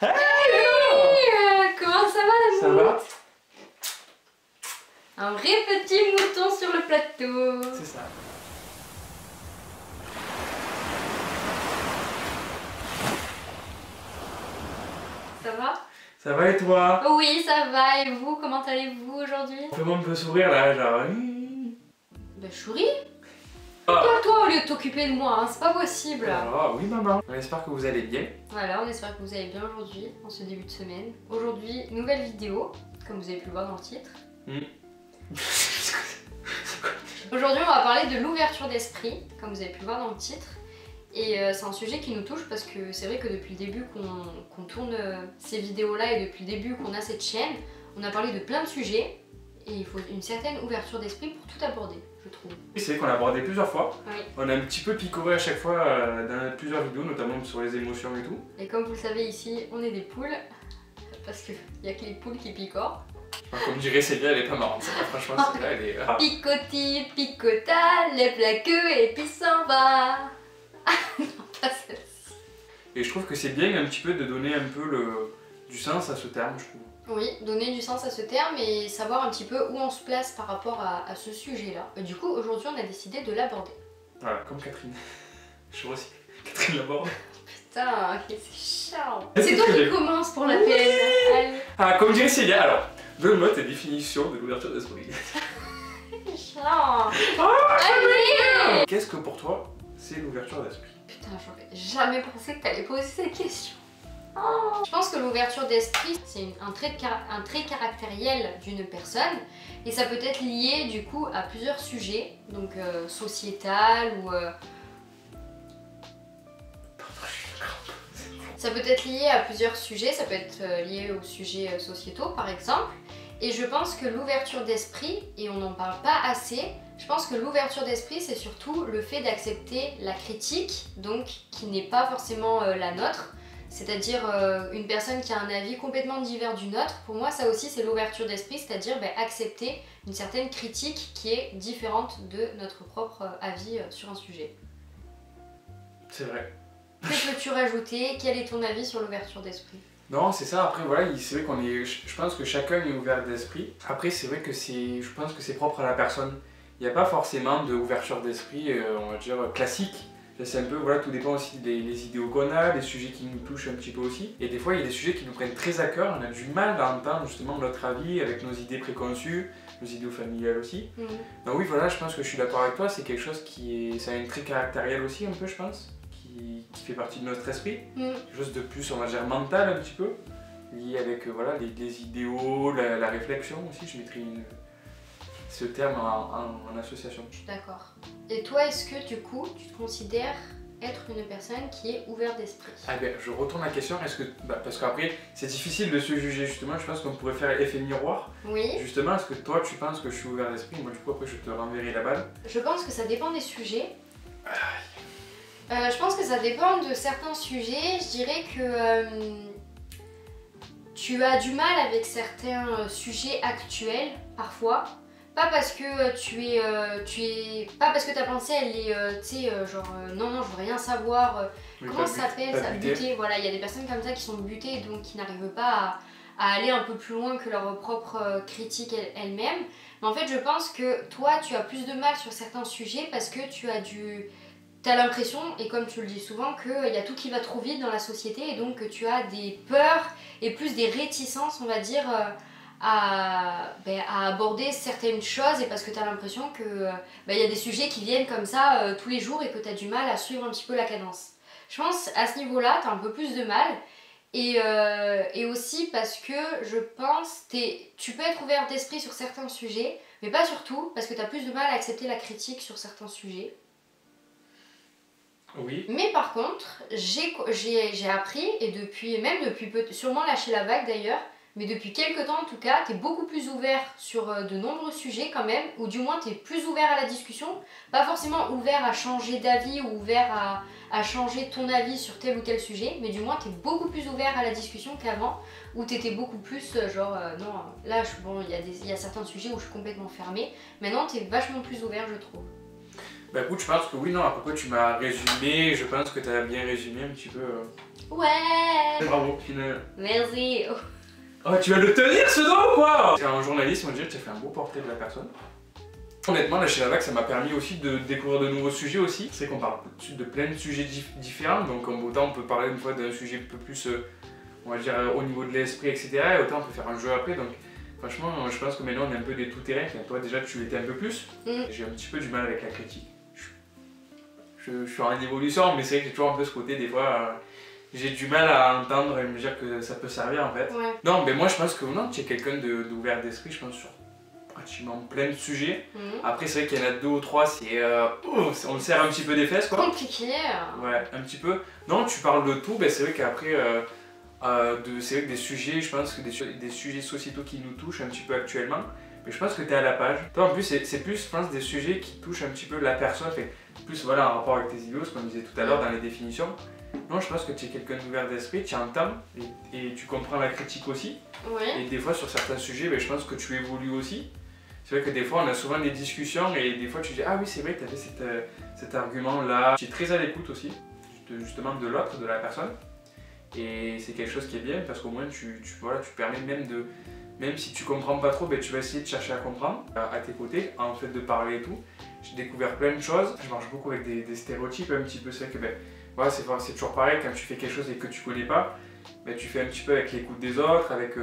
Hey, comment ça va la ça moumoute? va? Un vrai petit mouton sur le plateau. C'est ça. Ça va? Ça va et toi? Oui, ça va. Et vous, comment allez-vous aujourd'hui? Fais-moi un peu sourire là, genre... Ben chouris. Toi, au lieu de t'occuper de moi, hein, c'est pas possible. Ah oui maman. On espère que vous allez bien. Voilà, on espère que vous allez bien aujourd'hui, en ce début de semaine. Aujourd'hui, nouvelle vidéo, comme vous avez pu le voir dans le titre. Aujourd'hui, on va parler de l'ouverture d'esprit, comme vous avez pu le voir dans le titre. Et c'est un sujet qui nous touche parce que c'est vrai que depuis le début qu'on tourne ces vidéos-là et depuis le début qu'on a cette chaîne, on a parlé de plein de sujets et il faut une certaine ouverture d'esprit pour tout aborder, je trouve. C'est vrai qu'on l'a abordé plusieurs fois. Oui. On a un petit peu picoré à chaque fois dans plusieurs vidéos, notamment sur les émotions et tout. Et comme vous le savez ici, on est des poules, parce qu'il n'y a que les poules qui picorent. Enfin, comme dirait Célia, elle est pas marrante, celle-là, franchement celle-là elle est... Picoti, picota, lève la queue et puis s'en va. Non, pas celle-ci. Et je trouve que c'est bien un petit peu de donner un peu du sens à ce terme, je trouve. Oui, donner du sens à ce terme et savoir un petit peu où on se place par rapport à ce sujet-là. Et du coup, aujourd'hui, on a décidé de l'aborder. Voilà, comme Catherine. Je recycle. Catherine Laborde. Putain, c'est chiant. Est-ce C'est que toi tu qui veux- commence pour la peine. Allez. Ah, comme dirait Célia, alors, donne-moi ta définition de l'ouverture d'esprit. Chiant. Ah, Allez. Qu'est-ce que pour toi, c'est l'ouverture d'esprit? Putain, j'aurais jamais pensé que t'allais poser cette question. Oh. Je pense que l'ouverture d'esprit, c'est un trait caractériel d'une personne et ça peut être lié du coup à plusieurs sujets, donc sociétal ou... Ça peut être lié à plusieurs sujets, ça peut être lié aux sujets sociétaux par exemple. Et je pense que l'ouverture d'esprit, et on n'en parle pas assez, je pense que l'ouverture d'esprit c'est surtout le fait d'accepter la critique, donc qui n'est pas forcément la nôtre. C'est-à-dire une personne qui a un avis complètement divers du nôtre, pour moi ça aussi c'est l'ouverture d'esprit, c'est-à-dire accepter une certaine critique qui est différente de notre propre avis sur un sujet. C'est vrai. Que peux-tu rajouter? Quel est ton avis sur l'ouverture d'esprit? Non, c'est ça, après voilà, c'est vrai qu'on est... Je pense que chacun est ouvert d'esprit. Après, c'est vrai que je pense que c'est propre à la personne. Il n'y a pas forcément d'ouverture d'esprit, on va dire, classique. C'est un peu, voilà, tout dépend aussi des idéaux qu'on a, des sujets qui nous touchent un petit peu aussi. Et des fois, il y a des sujets qui nous prennent très à cœur, on a du mal à entendre justement notre avis avec nos idées préconçues, nos idéaux familiales aussi. Donc oui, voilà, je pense que je suis d'accord avec toi, c'est quelque chose qui est... Ça a une très caractériel aussi un peu, je pense, qui fait partie de notre esprit. Quelque chose de plus, on va dire, mental un petit peu, lié avec voilà, les idéaux, la réflexion aussi, je mettrais ce terme en association. Je suis d'accord. Et toi, est-ce que du coup, tu te considères être une personne qui est ouverte d'esprit? Ah ben, je retourne la question, est-ce que... parce qu'après, c'est difficile de se juger justement, je pense qu'on pourrait faire effet miroir. Oui. Justement, est-ce que toi, tu penses que je suis ouvert d'esprit? Moi, du coup, après, je te renverrai la balle. Je pense que ça dépend des sujets. Je pense que ça dépend de certains sujets. Je dirais que tu as du mal avec certains sujets actuels, parfois. Pas parce que pas parce que ta pensée elle est, tu sais, genre non, je veux rien savoir. Oui, Comment ça s'appelle ça? buter. Buter. Voilà, il y a des personnes comme ça qui sont butées et donc qui n'arrivent pas à aller un peu plus loin que leur propre critique elle-même. Mais en fait, je pense que toi, tu as plus de mal sur certains sujets parce que t'as l'impression, et comme tu le dis souvent, qu'il y a tout qui va trop vite dans la société et donc que tu as des peurs et plus des réticences, on va dire, à aborder certaines choses et parce que tu as l'impression que y a des sujets qui viennent comme ça tous les jours et que tu as du mal à suivre un petit peu la cadence. Je pense à ce niveau-là, tu as un peu plus de mal et aussi parce que je pense tu peux être ouvert d'esprit sur certains sujets mais pas sur tout parce que tu as plus de mal à accepter la critique sur certains sujets. Oui. Mais par contre, j'ai appris, et même depuis sûrement lâcher la vague d'ailleurs, mais depuis quelques temps en tout cas, tu es beaucoup plus ouvert sur de nombreux sujets quand même, ou du moins tu es plus ouvert à la discussion, pas forcément ouvert à changer d'avis ou ouvert à changer ton avis sur tel ou tel sujet, mais du moins tu es beaucoup plus ouvert à la discussion qu'avant, où tu étais beaucoup plus genre non, là bon, il y a certains sujets où je suis complètement fermée, maintenant tu es vachement plus ouvert je trouve. Bah écoute, je pense que oui, non, à peu près tu m'as résumé, je pense que tu as bien résumé un petit peu Ouais. Bravo, final. Merci. Oh, tu vas le tenir ce dos ou quoi? En journalisme, on dirait que tu as fait un beau portrait de la personne. Honnêtement, là chez Lavac, ça m'a permis aussi de découvrir de nouveaux sujets aussi. C'est qu'on parle de plein de sujets différents, donc autant on peut parler une fois d'un sujet un peu plus, on va dire, au niveau de l'esprit, etc. Et autant on peut faire un jeu après, donc franchement, je pense que maintenant on est un peu des tout-terrains. Enfin, toi déjà tu l'étais un peu plus. J'ai un petit peu du mal avec la critique. Je suis en évolution, mais c'est vrai que j'ai toujours un peu ce côté, des fois, j'ai du mal à entendre et me dire que ça peut servir en fait. Ouais. Non, mais moi je pense que non, tu es quelqu'un d'ouvert d'esprit, je pense, sur pratiquement plein de sujets. Après, c'est vrai qu'il y en a 2 ou 3, on le serre un petit peu des fesses, quoi. Compliqué. Ouais, un petit peu. Non, tu parles de tout, c'est vrai qu'après, c'est vrai que des sujets, je pense que des sujets sociétaux qui nous touchent un petit peu actuellement, mais je pense que tu es à la page. Toi, en plus, c'est plus, je pense, des sujets qui touchent un petit peu la personne, fait, plus voilà, en rapport avec tes idéaux, ce qu'on disait tout à l'heure dans les définitions. Non, je pense que tu es quelqu'un d'ouvert d'esprit, tu entends et tu comprends la critique aussi. Ouais. Et des fois, sur certains sujets, je pense que tu évolues aussi. C'est vrai que des fois, on a souvent des discussions et des fois, tu dis « Ah oui, c'est vrai que tu avais cet argument-là. » Tu es très à l'écoute aussi, justement, de l'autre, de la personne. Et c'est quelque chose qui est bien parce qu'au moins, tu permets même si tu comprends pas trop, tu vas essayer de chercher à comprendre à tes côtés, en fait de parler et tout. J'ai découvert plein de choses. Je marche beaucoup avec des stéréotypes un petit peu. C'est vrai que c'est toujours pareil, quand tu fais quelque chose et que tu connais pas, tu fais un petit peu avec l'écoute des autres, avec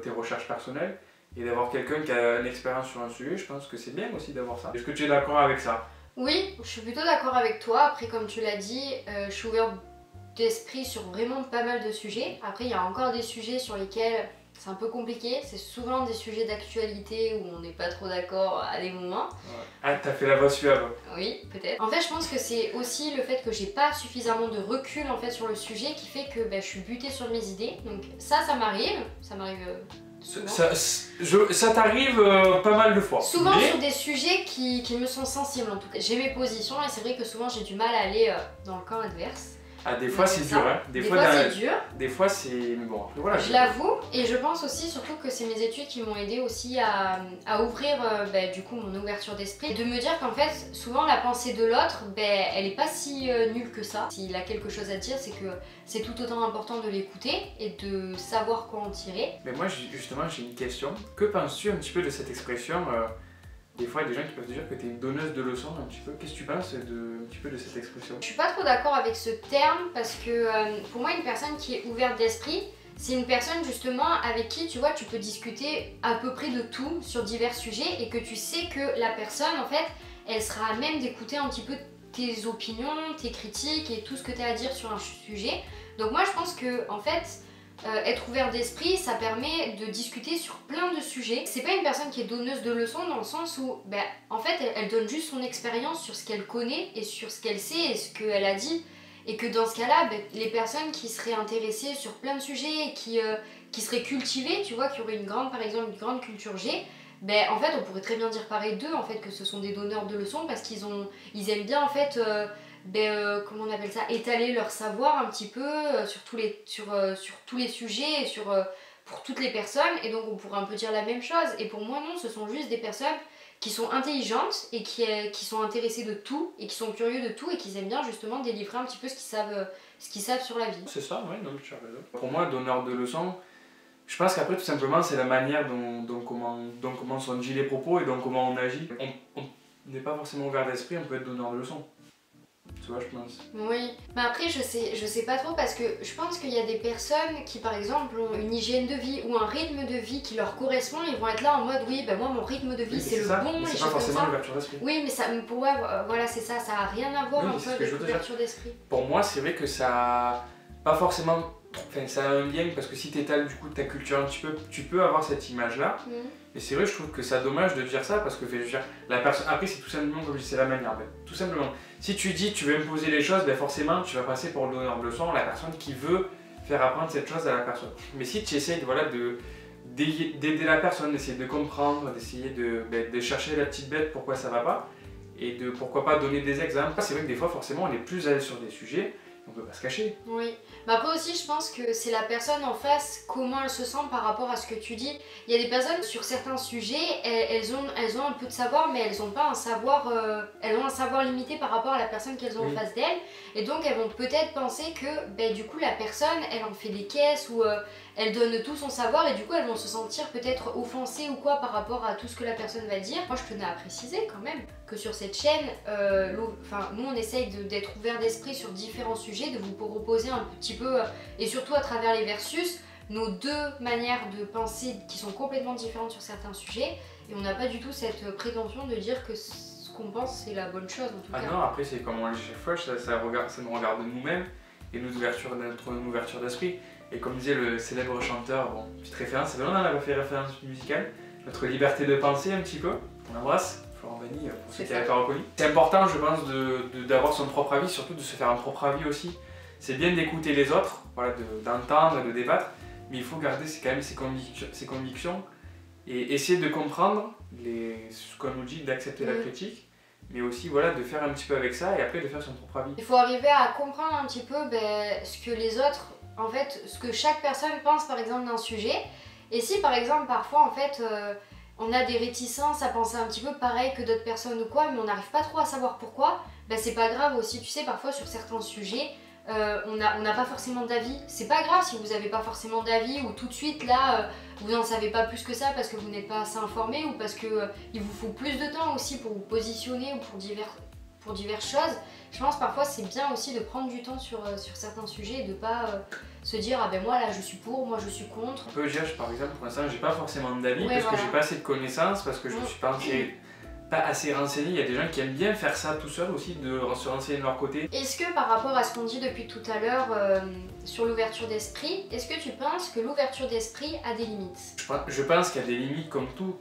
tes recherches personnelles. Et d'avoir quelqu'un qui a une expérience sur un sujet, je pense que c'est bien aussi d'avoir ça. Est-ce que tu es d'accord avec ça? Oui, je suis plutôt d'accord avec toi. Après, comme tu l'as dit, je suis ouverte d'esprit sur vraiment pas mal de sujets. Après, il y a encore des sujets sur lesquels c'est un peu compliqué. C'est souvent des sujets d'actualité où on n'est pas trop d'accord à des moments. Ouais. Ah, t'as fait la voix suave. Oui, peut-être. En fait, je pense que c'est aussi le fait que j'ai pas suffisamment de recul en fait sur le sujet qui fait que je suis butée sur mes idées. Donc ça m'arrive. Ça m'arrive ça t'arrive pas mal de fois. Souvent sur des sujets qui me sont sensibles en tout cas. J'ai mes positions et c'est vrai que souvent j'ai du mal à aller dans le camp adverse. Ah, des fois c'est dur, hein. Des fois c'est dur. Des fois c'est... Mais bon, après voilà. Je l'avoue, et je pense aussi surtout que c'est mes études qui m'ont aidé aussi à ouvrir du coup mon ouverture d'esprit. De me dire qu'en fait, souvent la pensée de l'autre, elle est pas si nulle que ça. S'il a quelque chose à dire, c'est que c'est tout autant important de l'écouter et de savoir quoi en tirer. Mais moi justement j'ai une question. Que penses-tu un petit peu de cette expression des fois, il y a des gens qui peuvent te dire que tu es une donneuse de leçons un petit peu. Qu'est-ce que tu penses un petit peu de cette expression? Je suis pas trop d'accord avec ce terme parce que pour moi, une personne qui est ouverte d'esprit, c'est une personne justement avec qui tu vois, tu peux discuter à peu près de tout sur divers sujets et que tu sais que la personne en fait, elle sera à même d'écouter un petit peu tes opinions, tes critiques et tout ce que tu as à dire sur un sujet. Donc moi, je pense que en fait, être ouvert d'esprit, ça permet de discuter sur plein de sujets. C'est pas une personne qui est donneuse de leçons dans le sens où, en fait, elle donne juste son expérience sur ce qu'elle connaît et sur ce qu'elle sait et ce qu'elle a dit. Et que dans ce cas-là, les personnes qui seraient intéressées sur plein de sujets et qui seraient cultivées, tu vois, qui auraient par exemple une grande culture G, en fait, on pourrait très bien dire pareil d'eux, en fait, que ce sont des donneurs de leçons parce qu'ils aiment bien, en fait, comment on appelle ça, étaler leur savoir un petit peu sur tous les sujets et pour toutes les personnes. Et donc, on pourrait un peu dire la même chose. Et pour moi, non, ce sont juste des personnes qui sont intelligentes et qui sont intéressées de tout et qui sont curieux de tout et qui aiment bien justement délivrer un petit peu ce qu'ils savent sur la vie. C'est ça, oui, non, tu as raison. Pour moi, donneur de leçons, je pense qu'après, tout simplement, c'est la manière dont commencent on dit les propos et donc comment on agit. On n'est pas forcément ouvert d'esprit, on peut être donneur de leçons. Tu vois, je pense. Oui, mais après je sais pas trop parce que je pense qu'il y a des personnes qui par exemple ont une hygiène de vie ou un rythme de vie qui leur correspond, ils vont être là en mode oui, moi mon rythme de vie c'est le bon, c'est pas forcément l'ouverture d'esprit. Oui, mais pour moi, voilà, c'est ça, ça a rien à voir un peu avec l'ouverture d'esprit. Pour moi, c'est vrai que ça pas forcément. Enfin, ça a un lien parce que si tu étales du coup ta culture un petit peu, tu peux avoir cette image-là. Et c'est vrai, je trouve que c'est dommage de dire ça parce que je veux dire, la personne. Après, c'est tout simplement comme je dis, c'est la manière. Tout simplement. Si tu dis tu veux imposer les choses, forcément tu vas passer pour le donneur de leçon, la personne qui veut faire apprendre cette chose à la personne. Mais si tu essayes d'aider la personne, d'essayer de comprendre, d'essayer de chercher la petite bête pourquoi ça va pas, et de pourquoi pas donner des exemples. C'est vrai que des fois, forcément, on est plus à l'aise sur des sujets. on peut pas se cacher. Oui, mais après aussi je pense que c'est la personne en face, comment elle se sent par rapport à ce que tu dis. Il y a des personnes sur certains sujets, elles ont un peu de savoir, mais elles ont pas un savoir, elles ont un savoir limité par rapport à la personne qu'elles ont en face d'elles. Et donc elles vont peut-être penser que ben, du coup la personne, elle en fait des caisses ou elle donne tout son savoir et du coup elles vont se sentir peut-être offensées ou quoi par rapport à tout ce que la personne va dire. Moi je tenais à préciser quand même que sur cette chaîne, nous on essaye d'être ouvert d'esprit sur différents sujets, de vous proposer un petit peu, et surtout à travers les versus, nos deux manières de penser qui sont complètement différentes sur certains sujets, et on n'a pas du tout cette prétention de dire que ce qu'on pense c'est la bonne chose en tout cas. Ah non, après c'est comme on le dit chaque fois, ça nous regarde nous-mêmes et notre ouverture d'esprit. Et comme disait le célèbre chanteur, bon, petite référence, ça fait longtemps qu'on n'a pas fait référence musicale, notre liberté de penser un petit peu, on embrasse. Florent Pagny, pour ceux qui n'avaient pas reconnu. C'est important, je pense, d'avoir son propre avis, surtout de se faire un propre avis aussi. C'est bien d'écouter les autres, voilà, d'entendre, de débattre, mais il faut garder quand même ses convictions et essayer de comprendre ce qu'on nous dit, d'accepter la critique, mais aussi voilà, de faire un petit peu avec ça et après de faire son propre avis. Il faut arriver à comprendre un petit peu ce que les autres, en fait, ce que chaque personne pense par exemple d'un sujet. Et si par exemple parfois en fait on a des réticences à penser un petit peu pareil que d'autres personnes ou quoi, mais on n'arrive pas trop à savoir pourquoi, ben c'est pas grave aussi, tu sais, parfois sur certains sujets, on n'a pas forcément d'avis. C'est pas grave si vous n'avez pas forcément d'avis ou tout de suite là, vous n'en savez pas plus que ça parce que vous n'êtes pas assez informé ou parce que il vous faut plus de temps aussi pour vous positionner ou pour diverses choses. Je pense parfois c'est bien aussi de prendre du temps sur certains sujets et de pas se dire ah ben moi là je suis pour, moi je suis contre. On peut dire par exemple pour l'instant j'ai pas forcément d'avis parce que j'ai pas assez de connaissances, parce que je me suis pas assez renseigné. Il y a des gens qui aiment bien faire ça tout seul aussi, de se renseigner de leur côté. Est-ce que par rapport à ce qu'on dit depuis tout à l'heure sur l'ouverture d'esprit, est-ce que tu penses que l'ouverture d'esprit a des limites? Je pense qu'il y a des limites comme tout,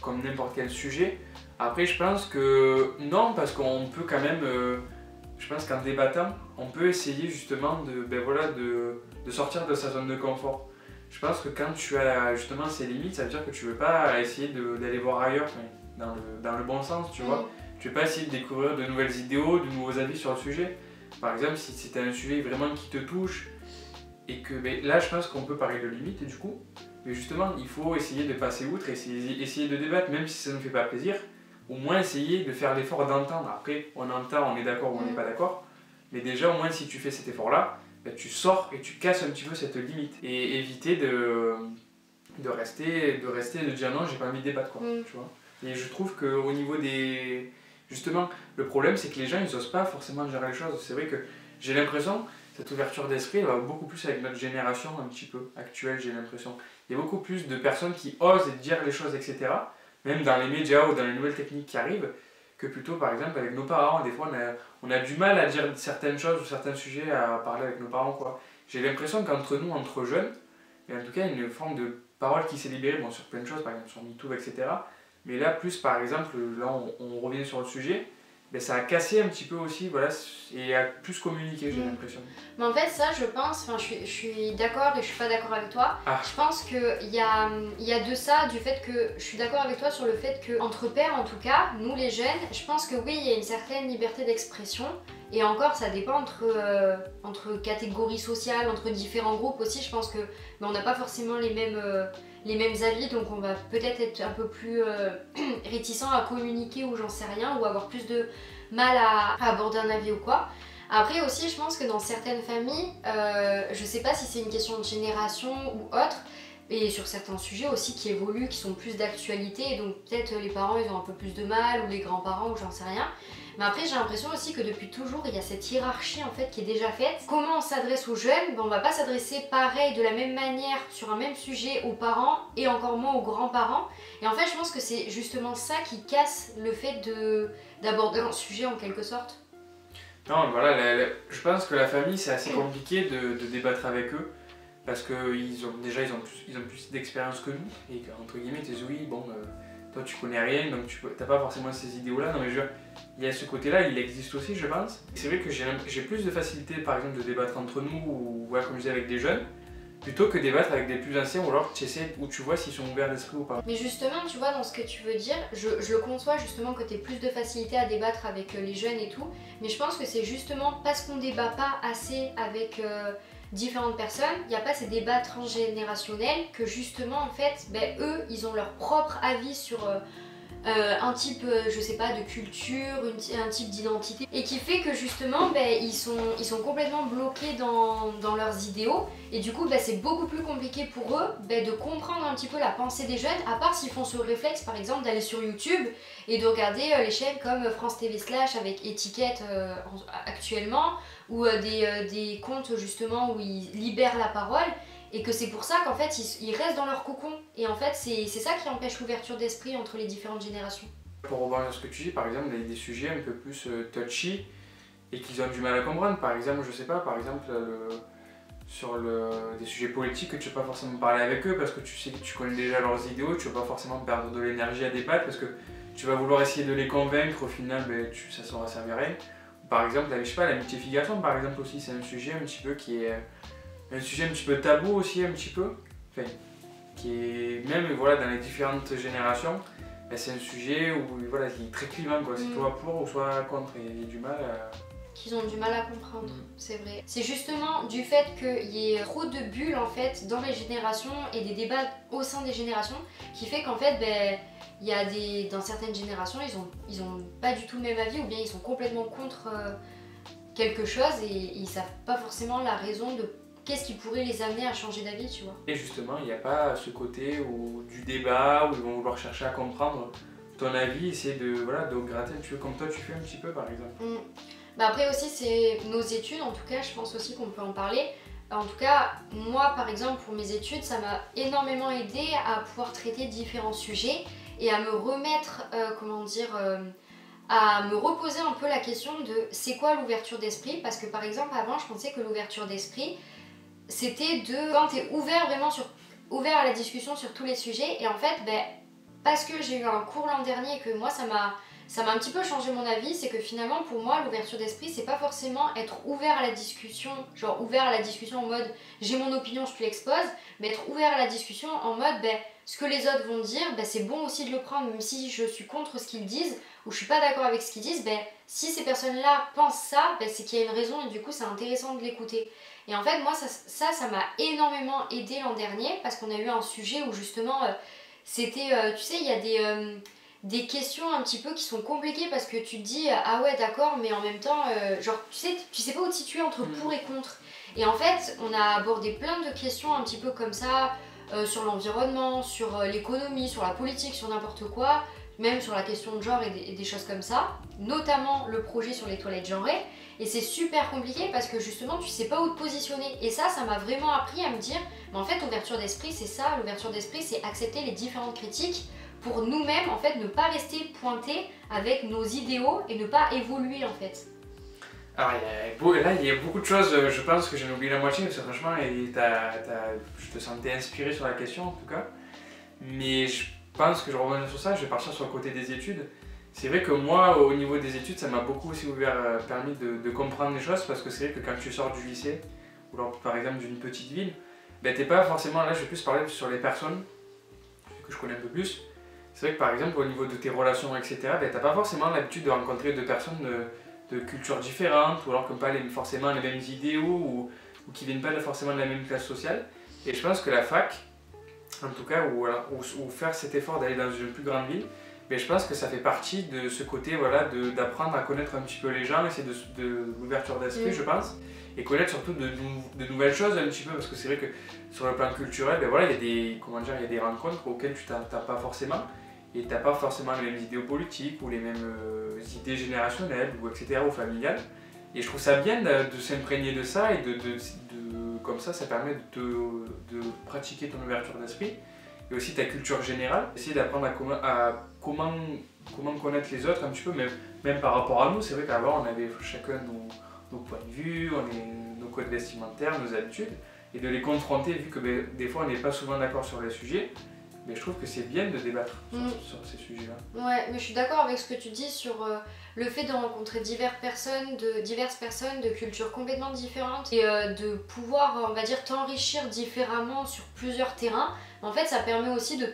comme n'importe quel sujet. Après je pense que non, parce qu'on peut quand même... je pense qu'en débattant, on peut essayer justement de sortir de sa zone de confort. Je pense que quand tu as justement ces limites, ça veut dire que tu ne veux pas essayer d'aller voir ailleurs, dans le bon sens, tu vois. Tu ne veux pas essayer de découvrir de nouvelles idéaux, de nouveaux avis sur le sujet. Par exemple, si c'est un sujet vraiment qui te touche, et que là je pense qu'on peut parler de limites du coup, mais justement il faut essayer de passer outre, essayer de débattre, même si ça ne nous fait pas plaisir. Au moins essayer de faire l'effort d'entendre. Après, on entend, on est d'accord ou on n'est pas d'accord. Mais déjà, au moins, si tu fais cet effort-là, tu sors et tu casses un petit peu cette limite. Et éviter de rester, de dire non, j'ai pas envie de débattre, quoi. Tu vois. Et je trouve qu'au niveau des... Justement, le problème, c'est que les gens, ils osent pas forcément gérer les choses. C'est vrai que j'ai l'impression, cette ouverture d'esprit, elle va beaucoup plus avec notre génération, un petit peu actuelle, j'ai l'impression. Il y a beaucoup plus de personnes qui osent dire les choses, etc., même dans les médias ou dans les nouvelles techniques qui arrivent, que plutôt par exemple avec nos parents. Des fois on a du mal à dire certaines choses ou certains sujets, à parler avec nos parents, quoi. J'ai l'impression qu'entre nous, entre jeunes, et en tout cas il y a une forme de parole qui s'est libérée, bon, sur plein de choses, par exemple sur MeToo, etc. Mais là plus par exemple, là on revient sur le sujet, ça a cassé un petit peu aussi, voilà, et a plus communiqué, j'ai l'impression. Mais en fait, ça, je pense, je suis d'accord et je suis pas d'accord avec toi. Je pense qu'il y a de ça, du fait que je suis d'accord avec toi sur le fait qu'entre pairs, en tout cas, nous les jeunes, je pense que oui, il y a une certaine liberté d'expression. Et encore, ça dépend entre catégories sociales, entre différents groupes aussi. Je pense que on n'a pas forcément les mêmes avis, donc on va peut-être être un peu plus réticent à communiquer ou j'en sais rien, ou avoir plus de mal à aborder un avis ou quoi. Après aussi, je pense que dans certaines familles, je sais pas si c'est une question de génération ou autre, et sur certains sujets aussi qui évoluent, qui sont plus d'actualité, et donc peut-être les parents ils ont un peu plus de mal, ou les grands-parents, ou j'en sais rien. Mais après j'ai l'impression aussi que depuis toujours il y a cette hiérarchie en fait qui est déjà faite. Comment on s'adresse aux jeunes? On va pas s'adresser pareil de la même manière sur un même sujet aux parents et encore moins aux grands-parents. Et en fait je pense que c'est justement ça qui casse le fait d'aborder un sujet en quelque sorte. Non, voilà, je pense que la famille c'est assez compliqué de débattre avec eux. Parce qu'ils ont plus d'expérience que nous, et entre guillemets ils disent oui, bon, toi tu connais rien, donc tu n'as pas forcément ces idéaux-là. Non mais il y a ce côté-là, il existe aussi, je pense. C'est vrai que j'ai plus de facilité par exemple de débattre entre nous, ou comme je disais avec des jeunes, plutôt que débattre avec des plus anciens ou alors tu essaies, où tu vois s'ils sont ouverts d'esprit ou pas. Mais justement, tu vois, dans ce que tu veux dire, je le conçois justement que tu aies plus de facilité à débattre avec les jeunes et tout, mais je pense que c'est justement parce qu'on débat pas assez avec différentes personnes, il n'y a pas ces débats transgénérationnels que justement, en fait, eux, ils ont leur propre avis sur un type, je sais pas, de culture, un type d'identité, et qui fait que justement, ils sont complètement bloqués dans leurs idéaux, et du coup, c'est beaucoup plus compliqué pour eux de comprendre un petit peu la pensée des jeunes, à part s'ils font ce réflexe, par exemple, d'aller sur YouTube et de regarder les chaînes comme France TV Slash avec étiquette actuellement, ou des comptes justement où ils libèrent la parole. Et que c'est pour ça qu'en fait ils restent dans leur cocon. Et en fait c'est ça qui empêche l'ouverture d'esprit entre les différentes générations. Pour rebondir sur ce que tu dis, par exemple, il y a des sujets un peu plus touchy et qu'ils ont du mal à comprendre. Par exemple, je sais pas, par exemple, des sujets politiques que tu ne vas pas forcément parler avec eux parce que tu sais que tu connais déjà leurs idéaux, tu ne vas pas forcément perdre de l'énergie à débattre parce que tu vas vouloir essayer de les convaincre, au final ça ne saura servir à rien. Par exemple, je sais pas, la mythification par exemple aussi, c'est un sujet un petit peu qui est un sujet un petit peu tabou aussi, un petit peu, enfin, qui est même voilà, dans les différentes générations, c'est un sujet où voilà, qui est très clivant, quoi. C'est soit pour ou soit contre, et il y a du mal à... Qu'ils ont du mal à comprendre, c'est vrai. C'est justement du fait qu'il y ait trop de bulles en fait dans les générations et des débats au sein des générations qui fait qu'en fait il y a dans certaines générations ils ont pas du tout le même avis ou bien ils sont complètement contre quelque chose et ils savent pas forcément la raison de qu'est-ce qui pourrait les amener à changer d'avis, tu vois. Et justement, il n'y a pas ce côté du débat où ils vont vouloir chercher à comprendre ton avis, essayer de gratter un petit peu comme toi tu fais un petit peu par exemple. Après aussi, c'est nos études, en tout cas, je pense aussi qu'on peut en parler. En tout cas, moi par exemple, pour mes études, ça m'a énormément aidé à pouvoir traiter différents sujets et à me remettre, à me reposer un peu la question de c'est quoi l'ouverture d'esprit, parce que par exemple, avant, je pensais que l'ouverture d'esprit, c'était quand tu es ouvert à la discussion sur tous les sujets. Et en fait, parce que j'ai eu un cours l'an dernier et que moi ça m'a un petit peu changé mon avis, c'est que finalement pour moi l'ouverture d'esprit c'est pas forcément être ouvert à la discussion, genre ouvert à la discussion en mode j'ai mon opinion je te l'expose, mais être ouvert à la discussion en mode ce que les autres vont dire, c'est bon aussi de le prendre même si je suis contre ce qu'ils disent ou je suis pas d'accord avec ce qu'ils disent, si ces personnes là pensent ça, c'est qu'il y a une raison et du coup c'est intéressant de l'écouter. Et en fait moi ça m'a énormément aidé l'an dernier parce qu'on a eu un sujet où justement c'était, tu sais, il y a des questions un petit peu qui sont compliquées parce que tu te dis ah ouais d'accord mais en même temps genre tu sais pas où te situer entre pour et contre. Et en fait on a abordé plein de questions un petit peu comme ça sur l'environnement, sur l'économie, sur la politique, sur n'importe quoi, même sur la question de genre et des choses comme ça, notamment le projet sur les toilettes genrées. Et c'est super compliqué parce que justement tu sais pas où te positionner. Et ça m'a vraiment appris à me dire mais en fait l'ouverture d'esprit c'est ça, l'ouverture d'esprit c'est accepter les différentes critiques pour nous-mêmes en fait ne pas rester pointés avec nos idéaux et ne pas évoluer en fait. Alors il y a beaucoup de choses, je pense que j'en ai oublié la moitié, parce que franchement je te sentais inspiré sur la question en tout cas. Mais je pense que je reviens sur ça, je vais partir sur le côté des études. C'est vrai que moi, au niveau des études, ça m'a beaucoup aussi permis de comprendre les choses, parce que c'est vrai que quand tu sors du lycée, ou alors par exemple d'une petite ville, t'es pas forcément, là je vais plus parler sur les personnes, que je connais un peu plus. C'est vrai que par exemple au niveau de tes relations, etc., t'as pas forcément l'habitude de rencontrer deux personnes de cultures différentes, ou alors qui n'ont pas forcément les mêmes idéaux, ou qui viennent pas forcément de la même classe sociale. Et je pense que la fac, en tout cas, ou faire cet effort d'aller dans une plus grande ville, je pense que ça fait partie de ce côté d'apprendre à connaître un petit peu les gens, et c'est de l'ouverture d'esprit, je pense, et connaître surtout de nouvelles choses un petit peu, parce que c'est vrai que sur le plan culturel, il y a des rencontres auxquelles tu t'attends pas forcément, et tu n'as pas forcément les mêmes idéaux politiques, ou les mêmes idées générationnelles, ou etc., ou familiales. Et je trouve ça bien de s'imprégner de ça, et comme ça permet de pratiquer ton ouverture d'esprit, et aussi ta culture générale, essayer d'apprendre à comment connaître les autres un petit peu, même par rapport à nous. C'est vrai qu'avant on avait chacun nos points de vue, nos codes vestimentaires, nos habitudes, et de les confronter, vu que des fois on n'est pas souvent d'accord sur les sujets, mais je trouve que c'est bien de débattre sur ces sujets-là. Ouais, mais je suis d'accord avec ce que tu dis sur le fait de rencontrer diverses personnes de cultures complètement différentes et de pouvoir, on va dire, t'enrichir différemment sur plusieurs terrains. En fait, ça permet aussi de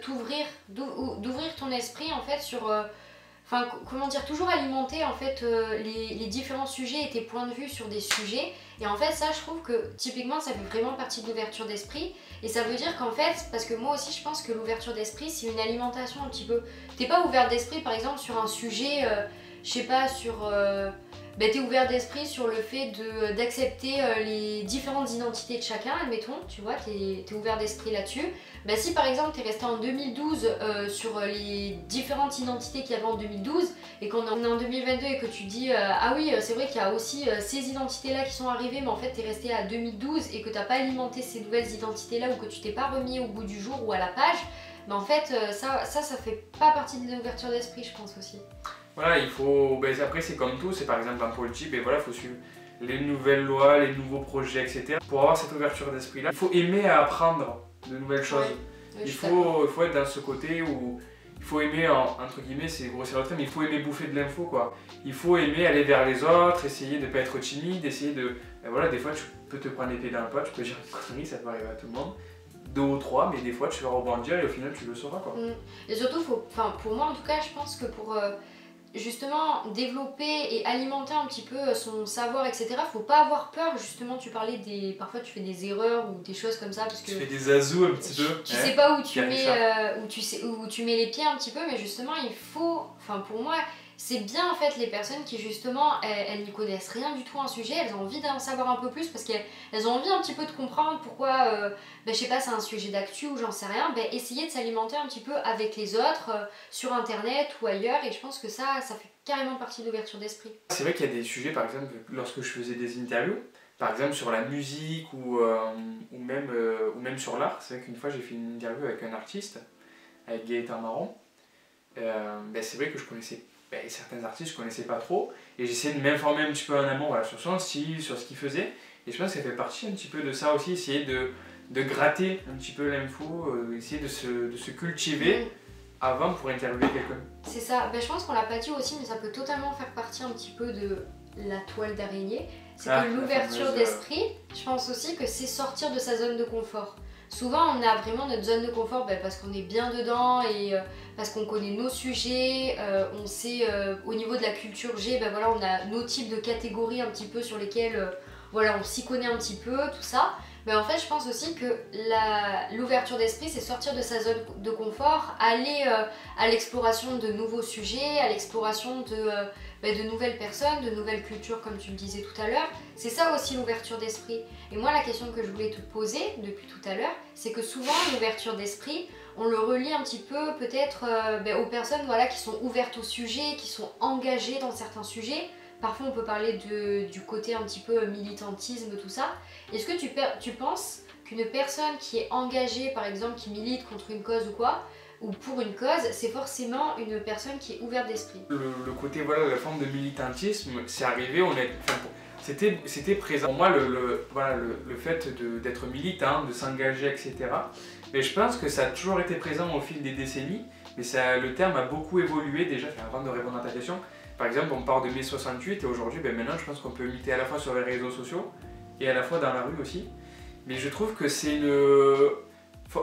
d'ouvrir ton esprit en fait sur enfin, comment dire, toujours alimenter en fait les différents sujets et tes points de vue sur des sujets. Et en fait, ça, je trouve que typiquement, ça fait vraiment partie de l'ouverture d'esprit. Et ça veut dire qu'en fait, parce que moi aussi, je pense que l'ouverture d'esprit, c'est une alimentation un petit peu. T'es pas ouvert d'esprit, par exemple, sur un sujet, je sais pas, sur. T'es ouvert d'esprit sur le fait d'accepter les différentes identités de chacun, admettons, tu vois, t'es ouvert d'esprit là-dessus. Si par exemple t'es resté en 2012 sur les différentes identités qu'il y avait en 2012 et qu'on est en 2022 et que tu dis ah oui c'est vrai qu'il y a aussi ces identités là qui sont arrivées mais en fait t'es resté à 2012 et que t'as pas alimenté ces nouvelles identités là ou que tu t'es pas remis au bout du jour ou à la page, en fait ça fait pas partie de l'ouverture d'esprit, je pense aussi. Voilà, il faut. Après, c'est comme tout, c'est par exemple en politique, il faut suivre les nouvelles lois, les nouveaux projets, etc. Pour avoir cette ouverture d'esprit-là, il faut aimer à apprendre de nouvelles choses. Oui, Il faut être dans ce côté où il faut aimer, entre guillemets, c'est grossier le trait, mais il faut aimer bouffer de l'info, quoi. Il faut aimer aller vers les autres, essayer de ne pas être timide, essayer de. Des fois, tu peux te prendre l'épée dans le pote, tu peux dire une connerie, ça peut arriver à tout le monde. 2 ou 3, mais des fois, tu vas rebondir et au final, tu le sauras, quoi. Et surtout, pour moi en tout cas, je pense que pour. Justement développer et alimenter un petit peu son savoir, etc. Faut pas avoir peur, justement, tu parlais parfois tu fais des erreurs ou des choses comme ça parce que tu fais des azous un petit peu. Tu sais pas où tu mets les pieds un petit peu, mais justement il faut, pour moi c'est bien en fait les personnes qui justement elles n'y connaissent rien du tout en sujet, elles ont envie d'en savoir un peu plus parce qu'elles ont envie un petit peu de comprendre pourquoi je sais pas, c'est un sujet d'actu ou j'en sais rien, essayer de s'alimenter un petit peu avec les autres sur internet ou ailleurs, et je pense que ça fait carrément partie de l'ouverture d'esprit. C'est vrai qu'il y a des sujets, par exemple, lorsque je faisais des interviews, par exemple sur la musique ou même sur l'art. C'est vrai qu'une fois j'ai fait une interview avec un artiste, avec Gaëtan Marron. C'est vrai que je connaissais certains artistes, je connaissais pas trop, et j'essayais de m'informer un petit peu en amont sur son style, sur ce qu'il faisait, et je pense que ça fait partie un petit peu de ça aussi, essayer de gratter un petit peu l'info, essayer de se cultiver avant pour interviewer quelqu'un. C'est ça, je pense qu'on l'a pas dit aussi, mais ça peut totalement faire partie un petit peu de la toile d'araignée. C'est que l'ouverture d'esprit, je pense aussi que c'est sortir de sa zone de confort. Souvent on a vraiment notre zone de confort parce qu'on est bien dedans et parce qu'on connaît nos sujets, on sait au niveau de la culture G, on a nos types de catégories un petit peu sur lesquelles on s'y connaît un petit peu, tout ça. Mais en fait je pense aussi que l'ouverture d'esprit c'est sortir de sa zone de confort, aller à l'exploration de nouveaux sujets, à l'exploration de nouvelles personnes, de nouvelles cultures comme tu le disais tout à l'heure. C'est ça aussi l'ouverture d'esprit. Et moi la question que je voulais te poser depuis tout à l'heure, c'est que souvent l'ouverture d'esprit, on le relie un petit peu peut-être aux personnes qui sont ouvertes au sujet, qui sont engagées dans certains sujets. Parfois on peut parler du côté un petit peu militantisme, tout ça. Est-ce que tu penses qu'une personne qui est engagée, par exemple qui milite contre une cause ou quoi, ou pour une cause, c'est forcément une personne qui est ouverte d'esprit? Le côté, la forme de militantisme, c'est arrivé, c'était présent. Pour moi, le fait d'être militant, de s'engager, etc. Mais je pense que ça a toujours été présent au fil des décennies, mais le terme a beaucoup évolué déjà, avant de répondre à ta question. Par exemple, on part de mai 68 et aujourd'hui, maintenant, je pense qu'on peut militer à la fois sur les réseaux sociaux et à la fois dans la rue aussi. Mais je trouve que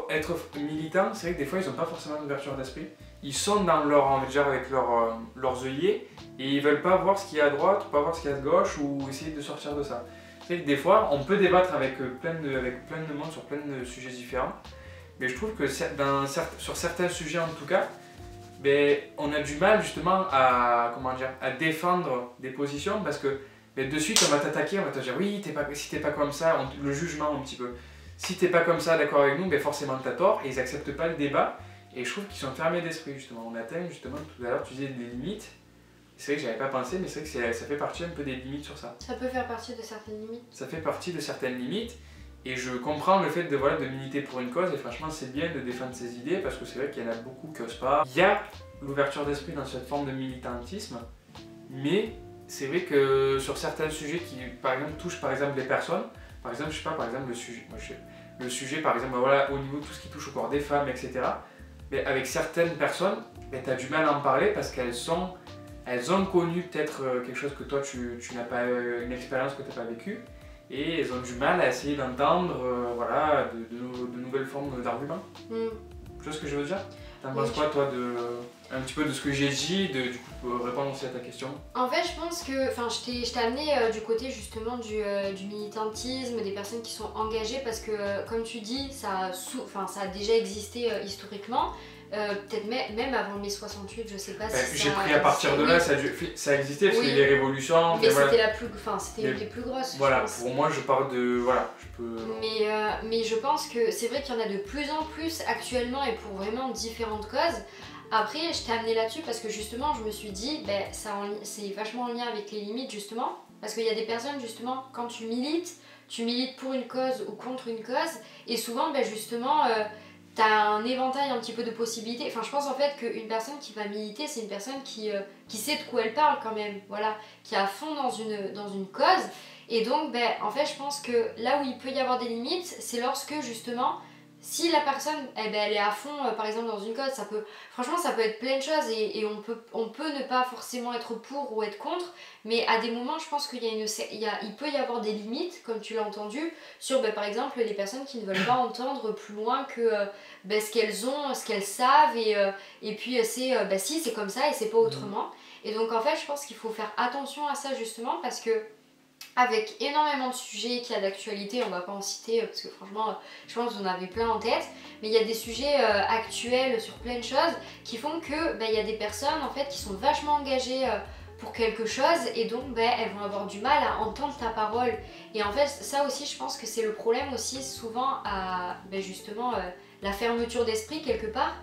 être militant, c'est vrai que des fois, ils n'ont pas forcément d'ouverture d'esprit. Ils sont dans avec leurs œillets et ils veulent pas voir ce qu'il y a à droite, pas voir ce qu'il y a à gauche ou essayer de sortir de ça. C'est vrai que des fois, on peut débattre avec plein de monde sur plein de sujets différents. Mais je trouve que sur certains sujets en tout cas, on a du mal justement à défendre des positions parce que de suite on va t'attaquer, on va te dire oui, si t'es pas comme ça, le jugement un petit peu. Si t'es pas comme ça d'accord avec nous, forcément t'as tort, et ils acceptent pas le débat, et je trouve qu'ils sont fermés d'esprit justement. On atteint justement, tout à l'heure tu disais des limites, c'est vrai que j'avais pas pensé, mais c'est vrai que ça fait partie un peu des limites sur ça. Ça peut faire partie de certaines limites. Ça fait partie de certaines limites. Et je comprends le fait de militer pour une cause, et franchement c'est bien de défendre ses idées parce que c'est vrai qu'il y en a beaucoup qui n'osent pas. Il y a l'ouverture d'esprit dans cette forme de militantisme, mais c'est vrai que sur certains sujets qui par exemple touchent par exemple les personnes, par exemple le sujet par exemple au niveau de tout ce qui touche au corps des femmes, etc. mais avec certaines personnes, tu as du mal à en parler parce elles ont connu peut-être quelque chose que toi tu n'as pas, une expérience que tu n'as pas vécue, et elles ont du mal à essayer d'entendre voilà, de nouvelles formes d'arguments. Tu vois ce que je veux dire? T'en penses quoi toi un petit peu de ce que j'ai dit, du coup répondre aussi à ta question? En fait je pense que, je t'ai amené du côté justement du militantisme, des personnes qui sont engagées parce que comme tu dis, ça a déjà existé historiquement. Peut-être même avant mai 68, je sais pas si j'ai ça pris à partir de là, ça existait parce qu'il y a les révolutions. Mais voilà. C'était une des plus grosses. Voilà, je pense. pour moi je parle de. Voilà, je peux. Mais je pense que c'est vrai qu'il y en a de plus en plus actuellement et pour vraiment différentes causes. Après, je t'ai amené là-dessus parce que justement, je me suis dit, c'est vachement en lien avec les limites justement. Parce qu'il y a des personnes justement, quand tu milites pour une cause ou contre une cause. Et souvent, justement, t'as un éventail un petit peu de possibilités. Enfin, je pense en fait qu'une personne qui va militer, c'est une personne qui sait de quoi elle parle quand même. Voilà, qui est à fond dans une cause. Et donc, en fait, je pense que là où il peut y avoir des limites, c'est lorsque justement, si la personne elle est à fond, par exemple, dans une cause, franchement, ça peut être plein de choses et on peut ne pas forcément être pour ou être contre, mais à des moments, je pense il peut y avoir des limites, comme tu l'as entendu, sur par exemple les personnes qui ne veulent pas entendre plus loin que ce qu'elles ont, ce qu'elles savent, et puis si, c'est comme ça et c'est pas autrement. Et donc, en fait, je pense qu'il faut faire attention à ça justement parce que avec énormément de sujets qu'il y a d'actualité, on va pas en citer parce que franchement je pense que vous en avez plein en tête, mais il y a des sujets actuels sur plein de choses qui font que il y a des personnes en fait qui sont vachement engagées pour quelque chose et donc elles vont avoir du mal à entendre ta parole. Et en fait ça aussi je pense que c'est le problème aussi souvent à justement la fermeture d'esprit quelque part.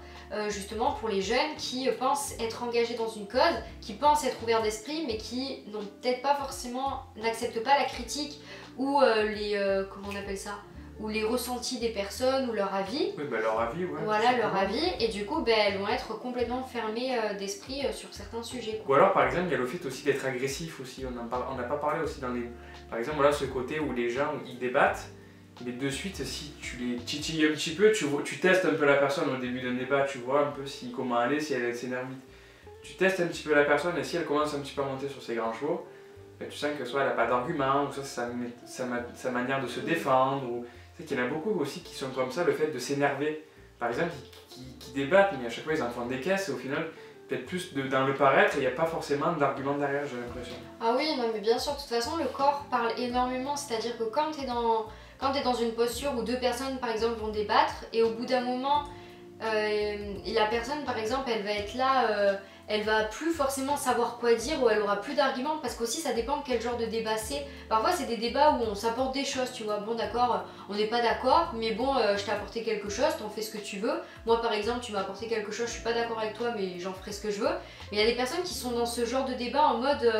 Justement pour les jeunes qui pensent être engagés dans une cause, qui pensent être ouverts d'esprit, mais qui n'ont peut-être pas forcément, n'acceptent pas la critique ou comment on appelle ça, ou les ressentis des personnes ou leur avis. Oui, leur avis, ouais. Voilà, leur avis, et du coup, elles vont être complètement fermées d'esprit sur certains sujets. Ou alors, par exemple, il y a le fait aussi d'être agressif aussi. On n'a pas parlé aussi dans les. Par exemple, voilà, ce côté où les gens ils débattent. Mais de suite, si tu les titilles un petit peu, tu testes un peu la personne au début d'un débat, tu vois un peu comment elle est, si elle s'énerve vite. Tu testes un petit peu la personne et si elle commence un petit peu à monter sur ses grands chevaux, tu sens que soit elle n'a pas d'argument, ou soit c'est sa manière de se défendre. Ou... Tu sais qu'il y en a beaucoup aussi qui sont comme ça, le fait de s'énerver. Par exemple, qui débattent, mais à chaque fois ils en font des caisses et au final, peut-être plus dans le paraître, il n'y a pas forcément d'argument derrière, j'ai l'impression. Ah oui, non mais bien sûr, de toute façon, le corps parle énormément, c'est-à-dire que quand tu es dans une posture où deux personnes par exemple vont débattre et au bout d'un moment la personne par exemple elle va être là, elle va plus forcément savoir quoi dire ou elle aura plus d'arguments parce qu'aussi ça dépend de quel genre de débat c'est. Parfois c'est des débats où on s'apporte des choses, tu vois, bon d'accord, on n'est pas d'accord mais bon je t'ai apporté quelque chose, t'en fais ce que tu veux. Moi par exemple tu m'as apporté quelque chose, je suis pas d'accord avec toi mais j'en ferai ce que je veux. Mais il y a des personnes qui sont dans ce genre de débat en mode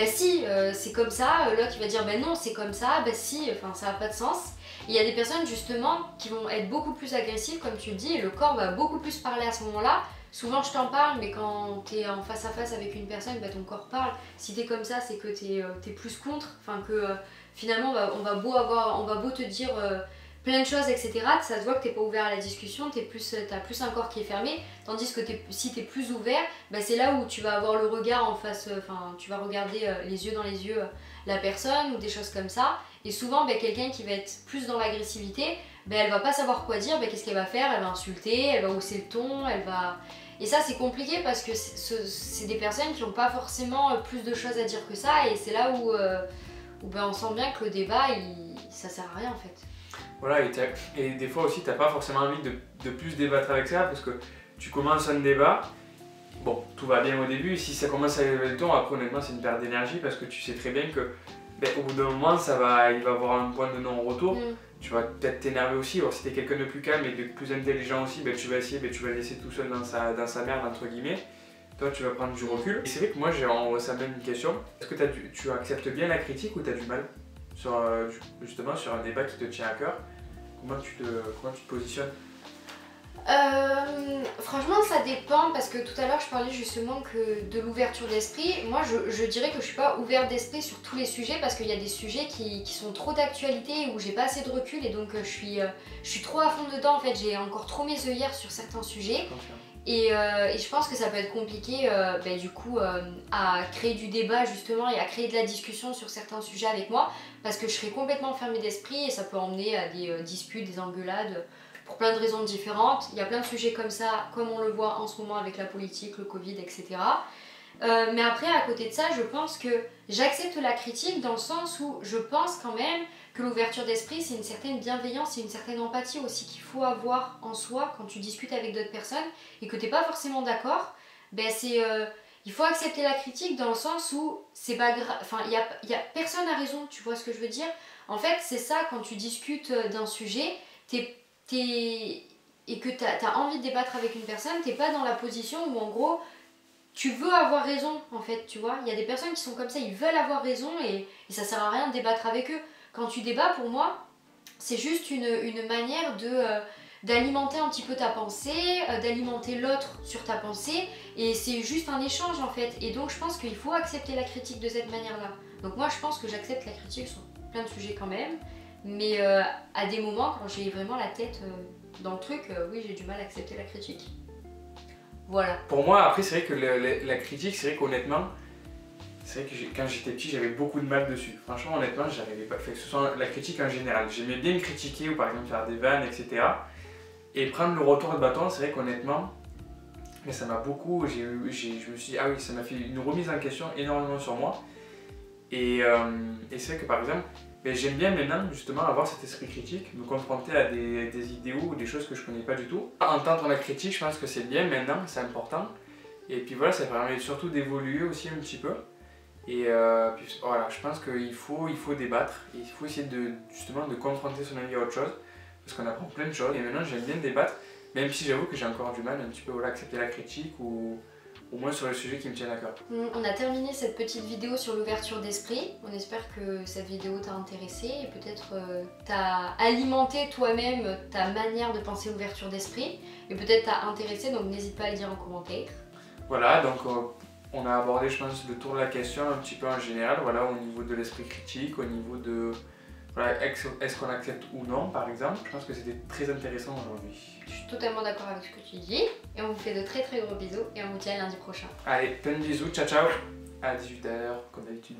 si, c'est comme ça, l'autre il va dire non c'est comme ça, si, enfin ça n'a pas de sens. Il y a des personnes justement qui vont être beaucoup plus agressives comme tu le dis et le corps va beaucoup plus parler à ce moment-là. Souvent je t'en parle mais quand t'es en face à face avec une personne, ton corps parle. Si t'es comme ça c'est que t'es plus contre, enfin que finalement on va beau te dire plein de choses etc. Ça se voit que t'es pas ouvert à la discussion, t'as plus un corps qui est fermé. Tandis que si t'es plus ouvert, c'est là où tu vas avoir le regard en face, tu vas regarder les yeux dans les yeux la personne ou des choses comme ça. Et souvent quelqu'un qui va être plus dans l'agressivité, elle va pas savoir quoi dire, qu'est-ce qu'elle va faire? Elle va insulter, elle va hausser le ton, elle va... Et ça c'est compliqué parce que c'est des personnes qui n'ont pas forcément plus de choses à dire que ça et c'est là où on sent bien que le débat ça sert à rien en fait. Voilà, et des fois aussi t'as pas forcément envie de plus débattre avec ça parce que tu commences un débat, bon tout va bien au début, si ça commence à élever le ton, après honnêtement c'est une perte d'énergie parce que tu sais très bien que au bout d'un moment il va avoir un point de non-retour. Tu vas peut-être t'énerver aussi, alors si t'es quelqu'un de plus calme et de plus intelligent aussi, tu vas essayer, tu vas le laisser tout seul dans sa merde entre guillemets. Toi tu vas prendre du recul. Et c'est vrai que moi ça me donne une question, est-ce que tu acceptes bien la critique ou t'as du mal justement sur un débat qui te tient à cœur? Comment tu te positionnes? Franchement ça dépend parce que tout à l'heure je parlais justement que de l'ouverture d'esprit. Moi je dirais que je suis pas ouverte d'esprit sur tous les sujets parce qu'il y a des sujets qui sont trop d'actualité où j'ai pas assez de recul et donc je suis trop à fond dedans en fait, j'ai encore trop mes œillères sur certains sujets et je pense que ça peut être compliqué du coup à créer du débat justement et à créer de la discussion sur certains sujets avec moi parce que je serais complètement fermée d'esprit et ça peut emmener à des disputes, des engueulades pour plein de raisons différentes. Il y a plein de sujets comme ça, comme on le voit en ce moment avec la politique, le Covid, etc. Mais après, à côté de ça, je pense que j'accepte la critique dans le sens où je pense quand même que l'ouverture d'esprit, c'est une certaine bienveillance et une certaine empathie aussi qu'il faut avoir en soi quand tu discutes avec d'autres personnes et que tu n'es pas forcément d'accord. Il faut accepter la critique dans le sens où c'est pas grave, enfin, personne n'a raison, tu vois ce que je veux dire. En fait, c'est ça, quand tu discutes d'un sujet, et que tu as envie de débattre avec une personne, t'es pas dans la position où en gros tu veux avoir raison en fait, tu vois. Il y a des personnes qui sont comme ça, ils veulent avoir raison et ça sert à rien de débattre avec eux. Quand tu débats, pour moi, c'est juste une manière d'alimenter un petit peu ta pensée, d'alimenter l'autre sur ta pensée et c'est juste un échange en fait. Et donc je pense qu'il faut accepter la critique de cette manière-là. Donc moi je pense que j'accepte la critique sur plein de sujets quand même. Mais à des moments, quand j'ai vraiment la tête dans le truc, oui, j'ai du mal à accepter la critique. Voilà. Pour moi, après, c'est vrai que la critique, c'est vrai qu'honnêtement, c'est vrai que quand j'étais petit, j'avais beaucoup de mal dessus. Franchement, honnêtement, j'arrivais pas. Fait que ce soit la critique en général. J'aimais bien me critiquer ou par exemple faire des vannes, etc. Et prendre le retour de bâton, c'est vrai qu'honnêtement, mais ça m'a beaucoup. Je me suis dit, ah oui, ça m'a fait une remise en question énormément sur moi. Et c'est vrai que par exemple, j'aime bien maintenant justement avoir cet esprit critique, me confronter à des idéaux ou des choses que je connais pas du tout. Entendre la critique, je pense que c'est bien maintenant, c'est important. Et puis voilà, ça permet surtout d'évoluer aussi un petit peu. Et puis voilà, je pense qu'il faut débattre, et il faut essayer justement de confronter son avis à autre chose, parce qu'on apprend plein de choses. Et maintenant j'aime bien débattre, même si j'avoue que j'ai encore du mal un petit peu à accepter la critique ou au moins sur les sujets qui me tiennent à cœur. On a terminé cette petite vidéo sur l'ouverture d'esprit. On espère que cette vidéo t'a intéressé et peut-être t'a alimenté toi-même ta manière de penser l'ouverture d'esprit et peut-être t'a intéressé, donc n'hésite pas à le dire en commentaire. Voilà, donc on a abordé, je pense, le tour de la question un petit peu en général, voilà, au niveau de l'esprit critique, au niveau de voilà, est-ce qu'on accepte ou non, par exemple. Je pense que c'était très intéressant aujourd'hui. Je suis totalement d'accord avec ce que tu dis et on vous fait de très très gros bisous et on vous dit à lundi prochain. Allez, plein de bisous, ciao ciao, à 18h comme d'habitude.